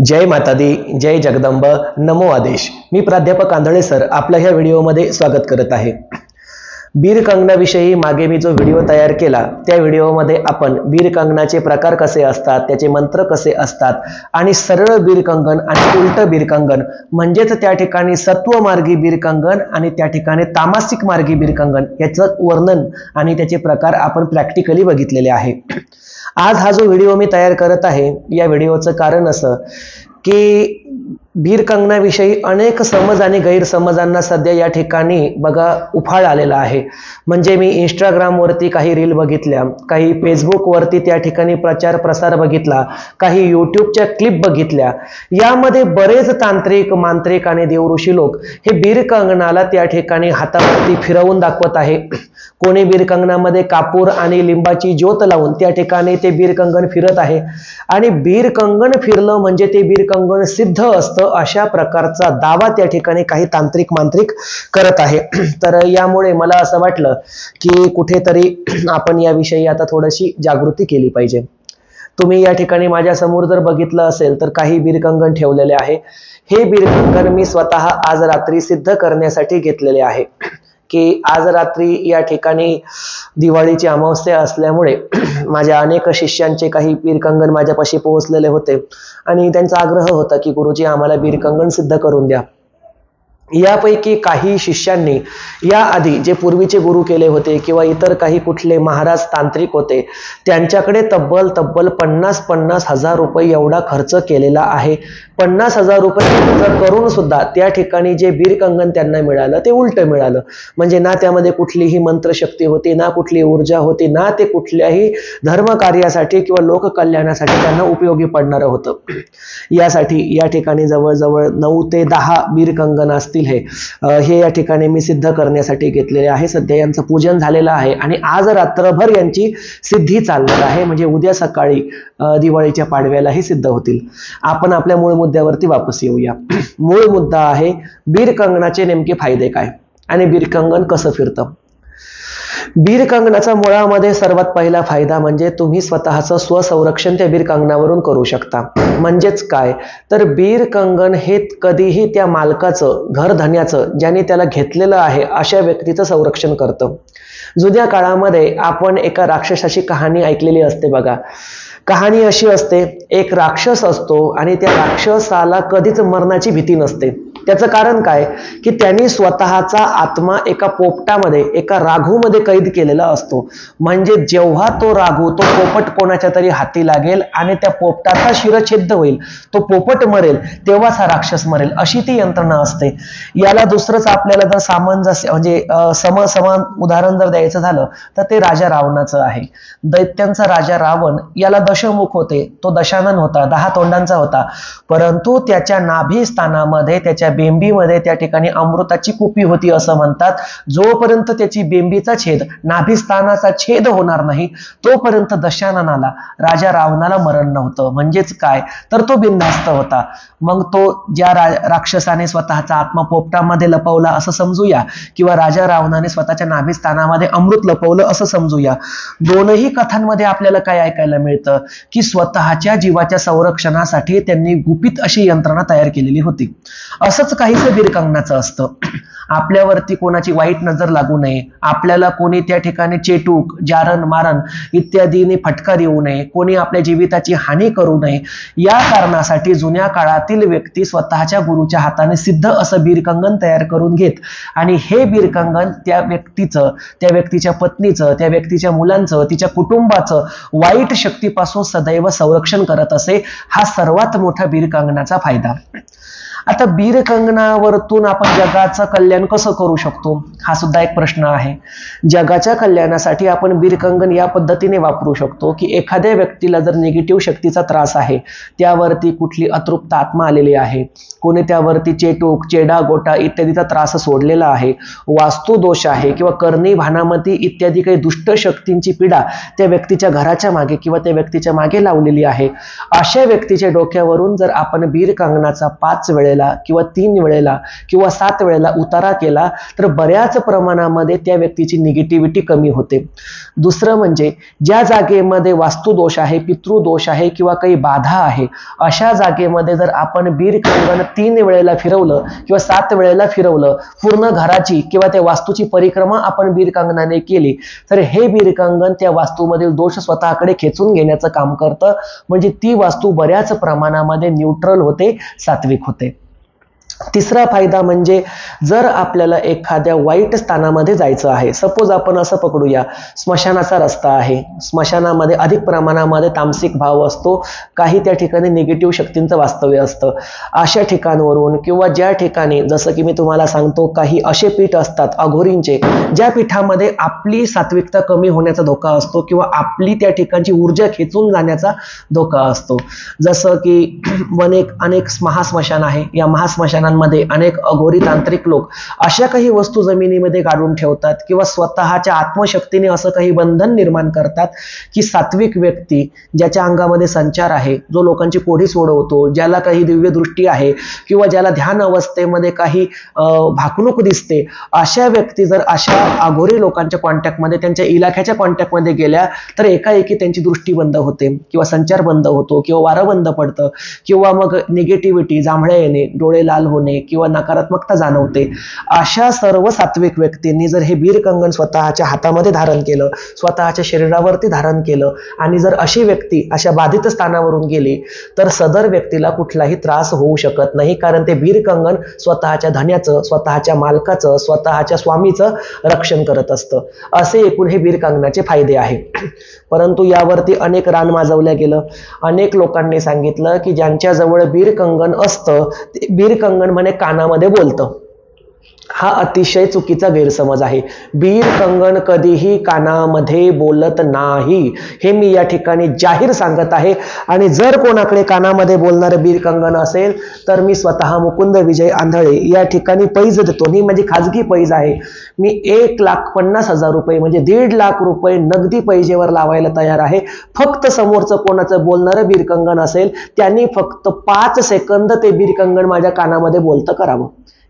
जय माता दी, जय जगदंब, नमो आदेश। मी प्राध्यापक आंधळे सर आपल्या ह्या व्हिडिओमध्ये स्वागत करत आहे। बीर कंगनाविषयी मागे मी जो व्हिडिओ तयार केला त्या व्हिडिओमध्ये आपण बीर कंगनाचे प्रकार कसे असतात, त्याचे मंत्र कसे असतात आणि सरळ बीर कंगन आणि उलट बीर कंगन म्हणजेच त्या ठिकाणी सत्व मार्गी बीर कंगन आणि त्या ठिकाणी तामसिक मार्गी बीर कंगन याचं वर्णन आणि त्याचे प्रकार आपण प्रॅक्टिकली बघितलेले आहे। आज हा जो व्हिडिओ मी तयार करत आहे या व्हिडिओचं कारण असं की बीर कंगनाविषयी अनेक समज आणि गैरसमजांना सध्या या ठिकाणी बघा उफाळ आलेला आहे। म्हणजे मी इंस्टाग्रामवरती काही रील बघितल्या, काही फेसबुकवरती त्या ठिकाणी प्रचार प्रसार बघितला, काही यूट्यूबच्या क्लिप बघितल्या। यामध्ये बरेच तांत्रिक मांत्रिक आणि देवऋषी लोक हे बीर कंगनाला त्या ठिकाणी हातावरती फिरवून दाखवत आहे। कोणी बीर कंगनामध्ये कापूर आणि लिंबाची ज्योत लावून त्या ठिकाणी ते बीर कंगन फिरत आहे आणि बीर कंगन फिरलं म्हणजे ते बीर कंगन सिद्ध असतं अशा प्रकारचा दावा त्या ठिकाणी काही तांत्रिक मांत्रिक करत आहे। तर यामुळे मला असं वाटलं की कुठेतरी आपण याविषयी आता थोडीशी जागृती केली पाहिजे। तुम्ही या ठिकाणी माझ्या समोर जर बघितलं असेल तर काही बीर कंगन ठेवलेले आहे। हे बीर कंगन मी स्वतः आज रात्री सिद्ध करण्यासाठी घेतलेले आहे की आज रात्री या ठिकाणी दिवाळीची अमावस्या असल्यामुळे माझ्या अनेक शिष्यांचे काही बीर कंगन माझ्यापाशी पोहोचलेले होते आणि त्यांचा आग्रह होता की गुरुजी आम्हाला बीर कंगन सिद्ध करून द्या। यापैकी काही शिष्यांनी याआधी जे पूर्वीचे गुरु केले होते किंवा इतर काही कुठले महाराज तांत्रिक होते त्यांच्याकडे तब्बल 50-50 हजार रुपये एवढा खर्च केलेला आहे। 50 हजार रुपये खर्च करून सुद्धा त्या ठिकाणी जे बीर कंगन त्यांना मिळालं ते उलट मिळालं। म्हणजे ना त्यामध्ये कुठलीही मंत्रशक्ती होती, ना कुठली ऊर्जा होती, ना ते कुठल्याही धर्म कार्यासाठी किंवा लोक कल्याणासाठी त्यांना उपयोगी पडणारं होतं। यासाठी या ठिकाणी जवळजवळ 9 ते 10 बीर कंगन असतील हे या ठिकाणी मी सिद्ध करण्यासाठी घेतलेले आहे। सध्या यांचं पूजन झालेलं आहे आणि आज रात्रभर यांची सिद्धी चालणार आहे। म्हणजे उद्या सकाळी दिवाळीच्या पाडव्याला ही सिद्ध होतील। आपण आपल्या मूळ मुद्द्यावरती वापस येऊया। मूळ मुद्दा आहे बीर कंगनाचे नेमके फायदे काय आणि बीर कंगन कसं फिरतं। बीर कंगनाचा मुळामध्ये सर्वात पहिला फायदा म्हणजे तुम्ही स्वतःचं स्वसंरक्षण त्या बीर कंगनावरून करू शकता। म्हणजेच काय तर बीर कंगन हे कधीही त्या मालकाचं घरधन्याचं ज्याने त्याला घेतलेलं आहे अशा व्यक्तीचं संरक्षण करतं। जुन्या काळामध्ये आपण एका राक्षसाची कहाणी ऐकलेली असते बघा। कहाणी अशी असते, एक राक्षस असतो आणि त्या राक्षसाला कधीच मरणाची भीती नसते। त्याचं कारण काय की त्यांनी स्वतःचा आत्मा एका पोपटामध्ये एका राघूमध्ये कैद केलेला असतो। म्हणजे जेव्हा तो राघू तो पोपट कोणाच्या तरी हाती लागेल आणि त्या पोपटाचा शिरच्छेद होईल, तो पोपट मरेल तेव्हाच हा राक्षस मरेल, अशी ती यंत्रणा असते। याला दुसरंच आपल्याला जर सामंजस्य म्हणजे समान उदाहरण जर द्यायचं झालं तर ते राजा रावणाचं आहे। दैत्यांचा राजा रावण याला दशमुख होते, तो दशानन होता, 10 तोंडांचा होता, परंतु त्याच्या नाभी स्थानामध्ये त्याच्या बेंबीमध्ये त्या ठिकाणी अमृताची कुपी होती असं म्हणतात। जोपर्यंत त्याची बेंबीचा छेद नाभिस्थानाचा छेद होणार नाही तोपर्यंत दशाननाला राजा रावणाला मरण नव्हतं। म्हणजेच काय तर तो बिनधास्त होता। मग तो ज्या राक्षसाने स्वतःचा आत्मा पोपटामध्ये लपवला असं समजूया किंवा राजा रावणाने स्वतःच्या नाभिस्थानामध्ये अमृत लपवलं असं समजूया, दोनही कथांमध्ये आपल्याला काय ऐकायला मिळतं की स्वतःच्या जीवाच्या संरक्षणासाठी त्यांनी गुपित अशी यंत्रणा तयार केलेली होती। असंच काहीसं बीर कंगनाचं असतं। आपल्यावरती कोणाची वाईट नजर लागू नये, आपल्याला कोणी त्या ठिकाणी चेटूक जारण मारण इत्यादीने फटका देऊ नये, कोणी आपल्या जीविताची हानी करू नये, या कारणासाठी जुन्या काळातील व्यक्ती स्वतःच्या गुरुच्या हाताने सिद्ध असं बीर कंगन तयार करून घेत आणि हे बीर कंगन त्या व्यक्तीचं, त्या व्यक्तीच्या पत्नीचं, त्या व्यक्तीच्या मुलांचं, तिच्या कुटुंबाचं वाईट शक्तीपासून सदैव संरक्षण करत असे। हा सर्वात मोठा बीर कंगनाचा फायदा। आता बीर कंगनावरतून आपण जगाचं कल्याण कसं करू शकतो हा सुद्धा एक प्रश्न आहे। जगाच्या कल्याणासाठी आपण बीर कंगन या पद्धतीने वापरू शकतो की एखाद्या व्यक्तीला जर निगेटिव्ह शक्तीचा त्रास आहे, त्यावरती कुठली अतृप्त आत्मा आलेली आहे, कोणी त्यावरती चेटूक चेडा गोटा इत्यादीचा त्रास सोडलेला आहे, वास्तु दोष आहे किंवा करणी भानामती इत्यादी काही दुष्ट शक्तींची पीडा त्या व्यक्तीच्या घराच्या मागे किंवा त्या व्यक्तीच्या मागे लावलेली आहे, अशा व्यक्तीच्या डोक्यावरून जर आपण बीर कंगनाचा 5 वेळेस वेळेला किंवा 3 वेळेला किंवा 7 वेळेला उतारा केला तर बऱ्याच प्रमाणामध्ये त्या व्यक्तीची निगेटिव्हिटी कमी होते. दुसरं म्हणजे ज्या जागेमध्ये वास्तुदोष आहे, पितृदोष आहे किंवा काही बाधा आहे, अशा जागेमध्ये जर आपण बीर कंगण 3 वेळेला फिरवलं किंवा 7 वेळेला फिरवलं, पूर्ण घराची किंवा त्या वास्तूची परिक्रमा आपण बीर कंगणाने केली, तर हे बीर कंगण त्या वास्तूमधील दोष स्वतःकडे खेचून घेण्याचं काम करतं. म्हणजे ती वास्तू बऱ्याच प्रमाणामध्ये न्यूट्रल होते, सात्विक होते. तिसरा फायदा म्हणजे जर आपल्याला एखाद्या वाईट स्थानामध्ये जायचं आहे, सपोज आपण असं पकडूया, स्मशानाचा रस्ता आहे, स्मशानामध्ये अधिक प्रमाणामध्ये तामसिक भाव असतो, काही त्या ठिकाणी निगेटिव्ह शक्तींचं वास्तव्य असतं. अशा ठिकाणवरून किंवा ज्या ठिकाणी, जसं की मी तुम्हाला सांगतो, काही असे पीठ असतात अघोरींचे, ज्या पीठामध्ये आपली सात्विकता कमी होण्याचा धोका असतो किंवा आपली त्या ठिकाणची ऊर्जा खेचून जाण्याचा धोका असतो. जसं की अनेक महास्मशान आहे, या महास्मशानांमध्ये अनेक अघोरी तांत्रिक लोक अशा काही वस्तू जमिनीमध्ये गाडून ठेवतात किंवा स्वतःच्या आत्मशक्तीने असं काही बंधन निर्माण करतात की सात्विक व्यक्ती ज्याच्या अंगामध्ये संचार आहे, जो लोकांची कोढी सोडवतो, ज्याला काही दिव्य दृष्टी आहे किंवा ज्याला ध्यान अवस्थेमध्ये काही भाकणूक दिसते, अशा व्यक्ती जर अशा अघोरी लोकांच्या कॉन्टॅक्टमध्ये, त्यांच्या इलाख्याच्या कॉन्टॅक्टमध्ये गेल्या तर एकाएकी त्यांची दृष्टी बंद होते किंवा संचार बंद होतो किंवा वारं बंद पडतं किंवा मग निगेटिव्हिटी, जांभळ्या येणे, डोळे लाल होणे किंवा नकारात्मकता जाणवते. अशा सर्व सात्विक व्यक्तींनी जर हे बीर कंगण स्वतःच्या हातामध्ये धारण केलं, स्वतःच्या शरीरावरती धारण केलं आणि जर अशी व्यक्ती अशा बाधित स्थानावरून गेली तर सदर व्यक्तीला कुठलाही त्रास होऊ शकत नाही, कारण ते बीर कंगण स्वतःच्या धन्याचं, स्वतःच्या मालकाचं, स्वतःच्या स्वामीचं रक्षण करत असतं. असे एकूण हे बीर कंगणाचे फायदे आहेत. परंतु यावरती अनेक रान माजवल्या गेलं. अनेक लोकांनी सांगितलं की ज्यांच्याजवळ बीर कंगण असतं ते बीर कंगण म्हणे कानामध्ये बोलतं. हा अतिशय चुकीचा गैरसमज आहे. बीर कंगण कधीही कानामध्ये बोलत नाही, हे मी या ठिकाणी जाहीर सांगत आहे. आणि जर कोणाकडे कानामध्ये बोलणारं बीर कंगण असेल तर मी स्वतः मुकुंद विजय आंधळे या ठिकाणी पैज देतो. ही माझी खाजगी पैज आहे. मी 1,50,000 रुपये म्हणजे 1.5 लाख रुपये नगदी पैजेवर लावायला तयार आहे. फक्त समोरचं कोणाचं बोलणारं बीर कंगण असेल त्यांनी फक्त 5 सेकंद ते बीर कंगण माझ्या कानामध्ये बोलतं करावं.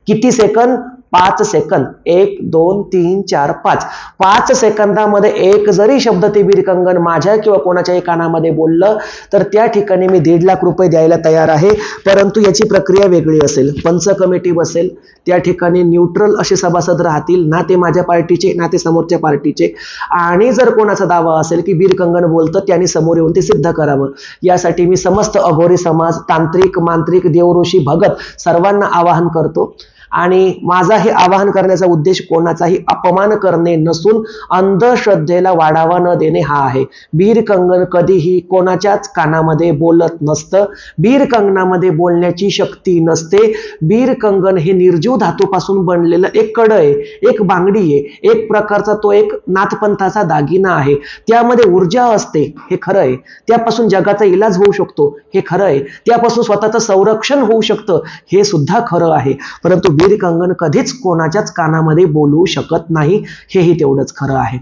किती सेकंद? 5 सेकंद. 1 2 3 4 5. 5 सेकंदामध्ये एक जरी शब्द ते बीर कंगण माझ्या किंवा कोणाच्याही कानामध्ये बोललं तर त्या ठिकाणी मी 1.5 लाख रुपये द्यायला तयार आहे. परंतु याची प्रक्रिया वेगळी असेल. पंच कमिटी बसेल, त्या ठिकाणी न्यूट्रल असे सभासद राहतील, ना ते माझ्या पार्टीचे ना ते समोरच्या पार्टीचे. आणि जर कोणाचा दावा असेल की बीर कंगण बोलतं, त्यांनी समोर येऊन ते सिद्ध करावं. यासाठी मी समस्त अघोरी समाज, तांत्रिक, मांत्रिक, देवऋषी, भगत सर्वांना आवाहन करतो. आणि माझा हे आवाहन करण्याचा उद्देश कोणाचाही अपमान करणे नसून अंधश्रद्धेला वाढावा न देणे हा आहे. बीर कंगण कधीही कोणाच्याच कानामध्ये बोलत नसतं. बीर कंगणामध्ये बोलण्याची शक्ती नसते. बीर कंगण हे निर्जीव धातूपासून बनलेलं एक कड आहे, एक बांगडी आहे, एक प्रकारचा तो एक नाथपंथाचा दागिना आहे. त्यामध्ये ऊर्जा असते, हे खरं आहे. त्यापासून जगाचा इलाज होऊ शकतो, हे खरं आहे. त्यापासून स्वतःचं संरक्षण होऊ शकतं, हे सुद्धा खरं आहे. परंतु बीर कंगण कधीच कोणाच्याच कानामध्ये बोलू शकत नाही, हेही तेवढंच खरं आहे.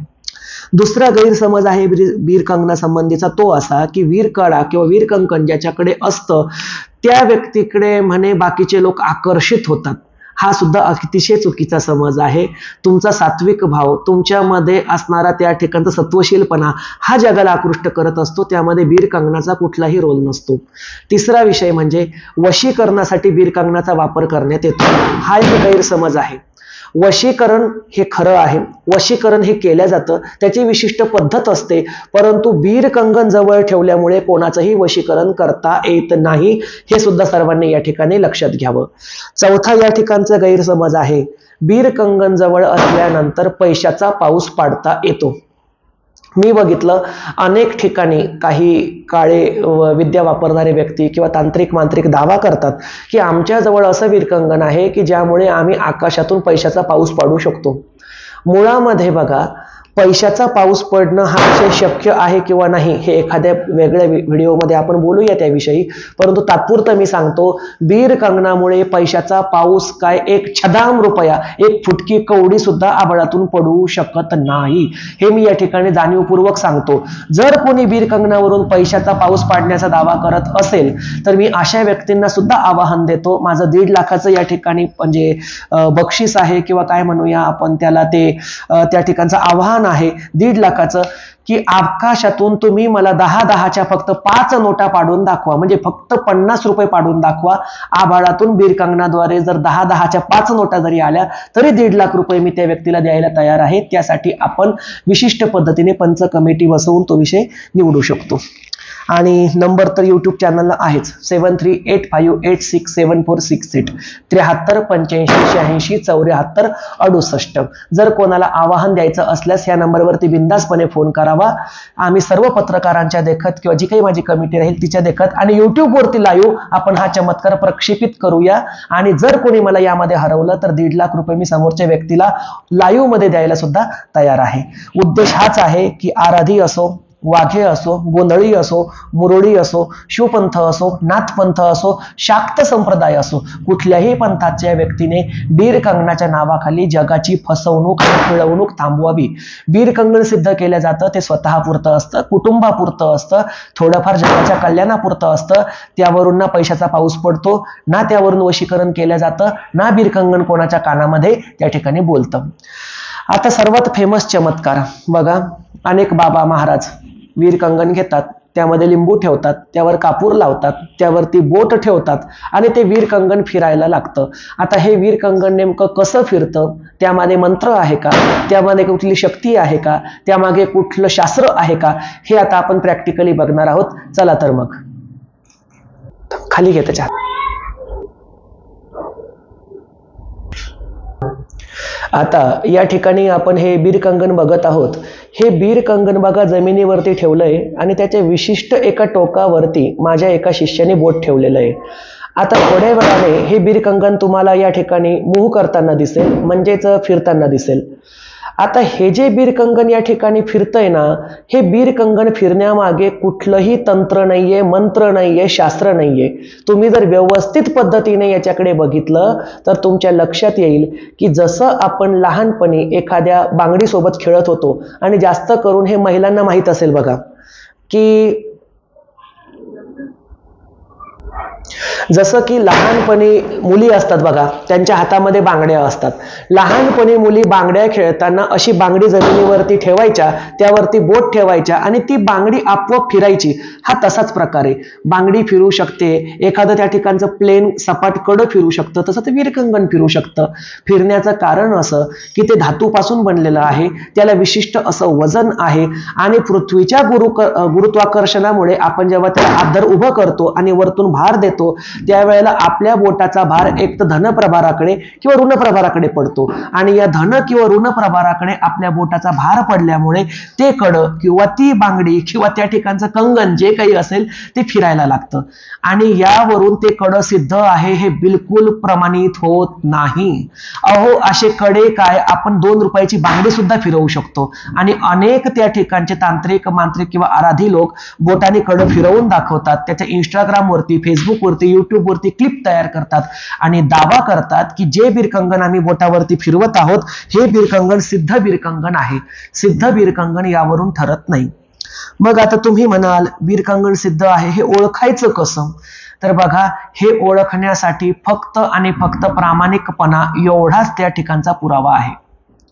दुसरा गैरसमज आहे बीर कंगणासंबंधीचा तो असा की वीर कडा किंवा वीर कंकण ज्याच्याकडे असतं त्या व्यक्तीकडे म्हणे बाकीचे लोक आकर्षित होतात. हा सुद्धा अतिशय चुकीचा समज आहे. तुमचा सात्विक भाव, तुमच्यामध्ये असणारा त्या ठिकाणचा सत्वशीलपणा हा जगाला आकृष्ट करत असतो. त्यामध्ये बीर कंगणाचा कुठलाही रोल नसतो. तिसरा विषय म्हणजे वशीकरणासाठी बीर कंगणाचा वापर करण्यात येतो. हा एक गैरसमज आहे. वशीकरण हे खरं आहे, वशीकरण हे केलं जातं, त्याची विशिष्ट पद्धत असते. परंतु बीर कंगण जवळ ठेवल्यामुळे कोणाचंही वशीकरण करता येत नाही, हे सुद्धा सर्वांनी या ठिकाणी लक्षात घ्यावं. चौथा या ठिकाणचा गैरसमज आहे, बीर कंगण जवळ असल्यानंतर पैशाचा पाऊस पाडता येतो. मी बघितलं अनेक ठिकाणी काही काळे विद्या वापरणारे व्यक्ती किंवा तांत्रिक मांत्रिक दावा करतात की आमच्याजवळ असं बीर कंगण आहे की ज्यामुळे आम्ही आकाशातून पैशाचा पाऊस पाडू शकतो. मुळामध्ये बघा, पैशाचा पाऊस पडणं हा विषय शक्य आहे किंवा नाही हे एखाद्या वेगळ्या व्हिडिओमध्ये आपण बोलूया त्याविषयी, परंतु तात्पुरतं मी सांगतो, बीर कंगनामुळे पैशाचा पाऊस काय एक छदाम रुपया, एक फुटकी कवडी सुद्धा आभाळातून पडू शकत नाही, हे मी या ठिकाणी जाणीवपूर्वक सांगतो. जर कोणी बीर कंगनावरून पैशाचा पाऊस पाडण्याचा दावा करत असेल तर मी अशा व्यक्तींना सुद्धा आवाहन देतो, माझं 1.5 लाखाचं या ठिकाणी म्हणजे बक्षीस आहे किंवा काय म्हणूया आपण त्याला, ते त्या ठिकाणचं आवाहन आहे 1.5 लाखाचं, की आकाशातून तुम्ही मला 10-10च्या फक्त 5 नोटा पाडून दाखवा, म्हणजे फक्त 50 रुपये पाडून दाखवा. आभाळातून बीर कंगनाद्वारे जर 10-10च्या 5 नोटा जरी आल्या तरी 1.5 लाख रुपये मी त्या व्यक्तीला द्यायला तयार आहे. त्यासाठी आपण विशिष्ट पद्धतीने पंच कमिटी बसवून तो विषय निवडू शकतो. आणि नंबर तर यूट्यूब चॅनलला आहेच, 7385867468 73 85 86 74 68. जर कोणाला आवाहन द्यायचं असल्यास ह्या नंबरवरती बिंदासपणे फोन करावा. आम्ही सर्व पत्रकारांच्या देखत किंवा जी काही माझी कमिटी राहील तिच्या देखत आणि युट्यूबवरती लाईव्ह आपण हा चमत्कार प्रक्षेपित करूया. आणि जर कोणी मला यामध्ये हरवलं तर 1.5 लाख रुपये मी समोरच्या व्यक्तीला लाईव्ह मध्ये द्यायला सुद्धा तयार आहे. उद्देश हाच आहे की आराधी असो, वाघे असो, गोंधळी असो, मुरळी असो, शिवपंथ असो, नाथपंथ असो, शाक्त संप्रदाय असो, कुठल्याही पंथाच्या व्यक्तीने बीर कंगनाच्या नावाखाली जगाची फसवणूक आणि पिळवणूक थांबवावी. बीर कंगन सिद्ध केलं जातं ते स्वतःपुरतं असतं, कुटुंबापुरतं असतं, थोडंफार जगाच्या कल्याणापुरतं असतं. त्यावरून ना पैशाचा पाऊस पडतो, ना त्यावरून वशीकरण केलं जातं, ना बीर कंगन कोणाच्या कानामध्ये त्या ठिकाणी बोलतं. आता सर्वात फेमस चमत्कार बघा, अनेक बाबा महाराज वीर कंगन घेतात, त्यामध्ये लिंबू ठेवतात, त्यावर कापूर लावतात, त्यावरती बोट ठेवतात आणि ते वीर कंगन फिरायला लागतं. आता हे वीर कंगन नेमकं कसं फिरतं, त्यामध्ये मंत्र आहे का, त्यामध्ये कुठली शक्ती आहे का, त्यामागे कुठलं शास्त्र आहे का, हे आता आपण प्रॅक्टिकली बघणार आहोत. चला तर मग खाली घे त्याच्या. आता या ठिकाणी आपण हे बीर कंगन बघत आहोत. हे बीर कंगन बघा जमिनीवरती ठेवलंय आणि त्याच्या विशिष्ट एका टोकावरती माझ्या एका शिष्याने बोट ठेवलेलं आहे. आता थोड्या वेळाने हे बीर कंगन तुम्हाला या ठिकाणी मूव्ह करताना दिसेल, म्हणजेच फिरताना दिसेल. आता हे जे बीर कंगन या ठिकाणी फिरतंय ना, हे बीर कंगन फिरण्यामागे कुठलंही तंत्र नाहीये, मंत्र नाहीये, शास्त्र नाहीये. तुम्ही जर व्यवस्थित पद्धतीने याच्याकडे बघितलं तर तुमच्या लक्षात येईल की जसं आपण लहानपणी एखाद्या बांगडीसोबत खेळत होतो, आणि जास्त करून हे महिलांना माहीत असेल बघा, की जसं की लहानपणी मुली असतात बघा, त्यांच्या हातामध्ये बांगड्या असतात. लहानपणी मुली बांगड्या खेळताना अशी बांगडी जमिनीवरती ठेवायच्या, त्यावरती बोट ठेवायच्या आणि ती बांगडी आपोआप फिरायची. हा तसाच प्रकार आहे. बांगडी फिरू शकते, एखादं त्या ठिकाणचं प्लेन सपाट कडं फिरू शकतं, तसं ते वीरकंगन फिरू शकतं. फिरण्याचं कारण असं की ते धातूपासून बनलेलं आहे, त्याला विशिष्ट असं वजन आहे आणि पृथ्वीच्या गुरुत्वाकर्षणामुळे आपण जेव्हा त्याला आदर उभं करतो आणि वरतून भार देतो त्यावेळेला आपल्या बोटाचा भार एक तर धन प्रभाराकडे किंवा ऋण प्रभाराकडे पडतो, आणि या धन किंवा ऋण प्रभाराकडे आपल्या बोटाचा भार पडल्यामुळे ते कडं किंवा ती बांगडी किंवा त्या ठिकाणचं कंगन जे काही असेल ते फिरायला लागतं. आणि यावरून ते कडं सिद्ध आहे हे बिलकुल प्रमाणित होत नाही. अहो असे कडे काय, आपण 2 रुपयाची बांगडी सुद्धा फिरवू शकतो. आणि अनेक त्या ठिकाणचे तांत्रिक मांत्रिक किंवा आराधी लोक बोटाने कडं फिरवून दाखवतात, त्याच्या इंस्टाग्रामवरती, फेसबुकवरती, युट्यूबवरती क्लिप तयार करतात आणि दावा करतात की जे बीरकंगन आम्ही बोटावरती फिरवत आहोत हे बीरकंगन सिद्ध बीरकंगन आहे. सिद्ध बीरकंगन यावरून ठरत नाही. मग आता तुम्ही म्हणाल बीरकंगन सिद्ध आहे हे ओळखायचं कसं? तर बघा, हे ओळखण्यासाठी फक्त आणि फक्त प्रामाणिकपणा एवढाच त्या ठिकाणचा पुरावा आहे.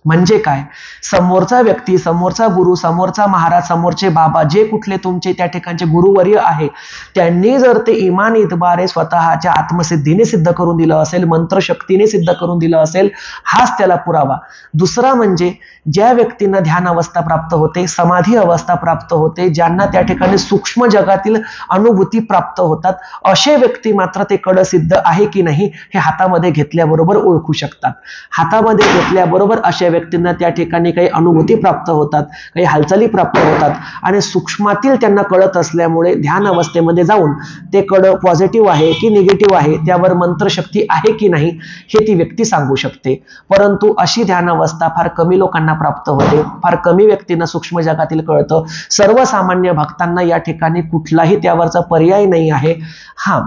म्हणजे काय, समोरचा व्यक्ती, समोरचा गुरु, समोरचा महाराज, समोरचे बाबा, जे कुठले तुमचे त्या ठिकाणचे गुरुवर्य आहे, त्यांनी जर ते इमान इतबारे स्वतःच्या आत्मसिद्धीने सिद्ध करून दिलं असेल, मंत्रशक्तीने सिद्ध करून दिलं असेल, हाच त्याला पुरावा. दुसरा म्हणजे ज्या व्यक्तींना ध्यान अवस्था प्राप्त होते, समाधी अवस्था प्राप्त होते, ज्यांना त्या ठिकाणी सूक्ष्म जगातील अनुभूती प्राप्त होतात, असे व्यक्ती मात्र ते कडं सिद्ध आहे की नाही हे हातामध्ये घेतल्याबरोबर ओळखू शकतात. हातामध्ये घेतल्याबरोबर अशा व्यक्तींना त्या ठिकाणी काही अनुभूती प्राप्त होतात, काही हालचाली प्राप्त होतात आणि सूक्ष्मातील त्यांना कळत असल्यामुळे ध्यान अवस्थेमध्ये जाऊन ते कड पॉझिटिव्ह आहे की निगेटिव्ह आहे, त्यावर मंत्रशक्ती आहे की नाही हे ती व्यक्ती सांगू शकते. परंतु अशी ध्यान अवस्था फार कमी लोकांना प्राप्त होते, फार कमी व्यक्तींना सूक्ष्म जगातील कळतं. सर्वसामान्य भक्तांना या ठिकाणी कुठलाही त्यावरचा पर्याय नाही आहे. हा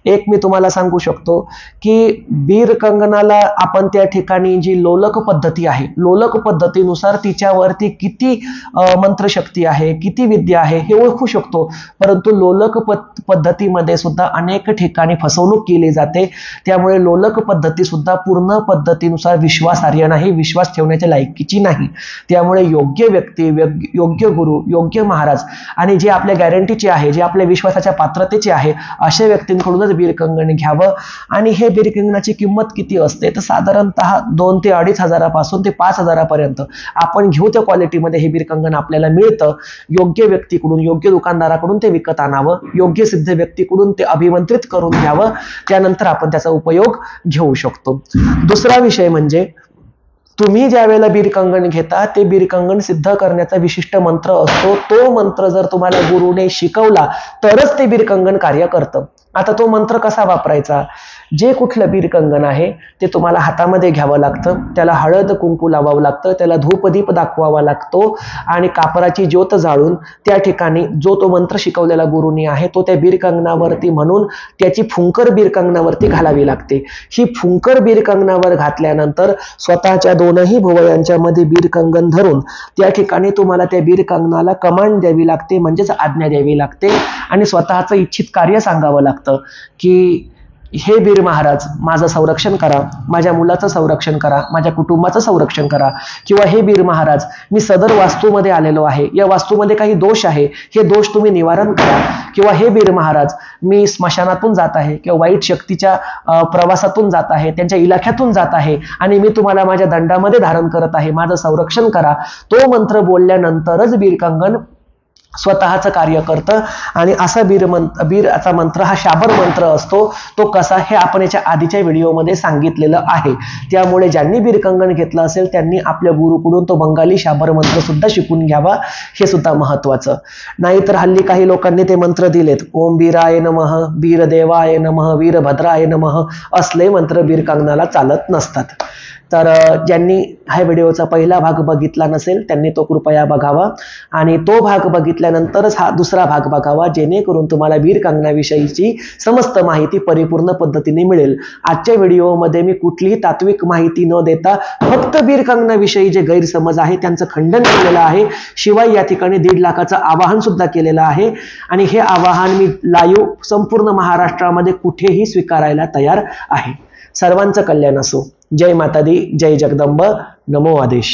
एक मी तुम्हाला सांगू शकतो की बीर कंगनाला आपण त्या ठिकाणी जी लोलक पद्धती आहे, लोलक पद्धतीनुसार तिच्यावरती किती मंत्रशक्ती आहे, किती विद्या आहे हे ओळखू शकतो. परंतु लोलक पद्धतीमध्ये सुद्धा अनेक ठिकाणी फसवणूक केली जाते. त्यामुळे लोलक पद्धती सुद्धा पूर्ण पद्धतीनुसार विश्वासार्ह नाही, विश्वास ठेवण्याच्या लायकीची नाही. त्यामुळे योग्य व्यक्ती, योग्य गुरु, योग्य महाराज आणि जे आपल्या गॅरंटीचे आहे, जे आपल्या विश्वासाच्या पात्रतेचे आहे, अशा व्यक्तींकडूनच बीरकंगण घ्यावं. आणि हे बीरकंगणाची किंमत किती असते तर साधारणतः 2 ते 2.5 हजारापासून ते 5 हजारापर्यंत आपण घेऊ त्या क्वालिटीमध्ये हे बीरकंगण आपल्याला मिळतं. योग्य व्यक्तीकडून, योग्य दुकानदाराकडून ते विकत आणावं, योग्य सिद्ध व्यक्तीकडून ते अभिमंत्रित करून घ्यावं, त्यानंतर आपण त्याचा उपयोग घेऊ शकतो. दुसरा विषय म्हणजे तुम्ही ज्या वेळेला बीरकंगण घेता ते बीरकंगण सिद्ध करण्याचा विशिष्ट मंत्र असतो. तो मंत्र जर तुम्हाला गुरुने शिकवला तरच ते बीरकंगण कार्य करतं. आता तो मंत्र कसा वापरायचा? जे कुठलं बीरकंगण आहे ते तुम्हाला हातामध्ये घ्यावं लागतं, त्याला हळद कुंकू लावावं लागतं, त्याला धूपदीप दाखवावा लागतो आणि कापराची ज्योत जाळून त्या ठिकाणी जो तो मंत्र शिकवलेला गुरुनी आहे तो त्या बीरकंगणावरती म्हणून त्याची फुंकर बीरकंगणावरती घालावी लागते. ही फुंकर बीरकंगणावर घातल्यानंतर स्वतःच्या दोनही भुवयांच्या मध्ये बीरकंगण धरून त्या ठिकाणी तुम्हाला त्या बीरकंगणाला कमांड द्यावी लागते, म्हणजेच आज्ञा द्यावी लागते आणि स्वतःचं इच्छित कार्य सांगावं लागतं की हे बीर महाराज माझं संरक्षण करा, माझ्या मुलाचं संरक्षण करा, माझ्या कुटुंबाचं संरक्षण करा. किंवा हे बीर महाराज मी सदर वास्तूमध्ये आलेलो आहे, या वास्तूमध्ये काही दोष आहे, हे दोष तुम्ही निवारण करा. किंवा हे बीर महाराज मी स्मशानातून जात आहे किंवा वाईट शक्तीच्या प्रवासातून जात आहे, त्यांच्या इलाख्यातून जात आहे आणि मी तुम्हाला माझ्या दंडामध्ये धारण करत आहे, माझं संरक्षण करा. तो मंत्र बोलल्यानंतरच बीरकंगण स्वतःचं कार्य करतं. आणि असा बीरचा मंत्र हा शाबर मंत्र असतो. तो कसा हे आपण याच्या आधीच्या व्हिडिओमध्ये सांगितलेलं आहे. त्यामुळे ज्यांनी बीरकंगण घेतलं असेल त्यांनी आपल्या गुरुकडून तो बंगाली शाबर मंत्र सुद्धा शिकून घ्यावा, हे सुद्धा महत्वाचं. नाहीतर हल्ली काही लोकांनी ते मंत्र दिलेत, ओम बीराय नमः, बीरदेवाय नमः, वीरभद्राय नमः, असले मंत्र बीरकंगणाला चालत नसतात. तर ज्यांनी हा व्हिडिओचा पहिला भाग बघितला नसेल त्यांनी तो कृपया बघावा आणि तो भाग बघितल्यानंतरच हा दुसरा भाग बघावा, जेणेकरून तुम्हाला बीरकंगणाविषयीची समस्त माहिती परिपूर्ण पद्धतीने मिळेल. आजच्या व्हिडिओमध्ये मी कुठलीही तात्विक माहिती न देता फक्त बीरकंगणाविषयी जे गैरसमज आहे त्यांचं खंडन केलेलं आहे. शिवाय या ठिकाणी 1.5 लाखाचं आवाहन सुद्धा केलेलं आहे आणि हे आवाहन मी लाईव्ह संपूर्ण महाराष्ट्रामध्ये कुठेही स्वीकारायला तयार आहे. सर्वांचं कल्याण असो. जय माता दी, जय जगदंब, नमो आदेश.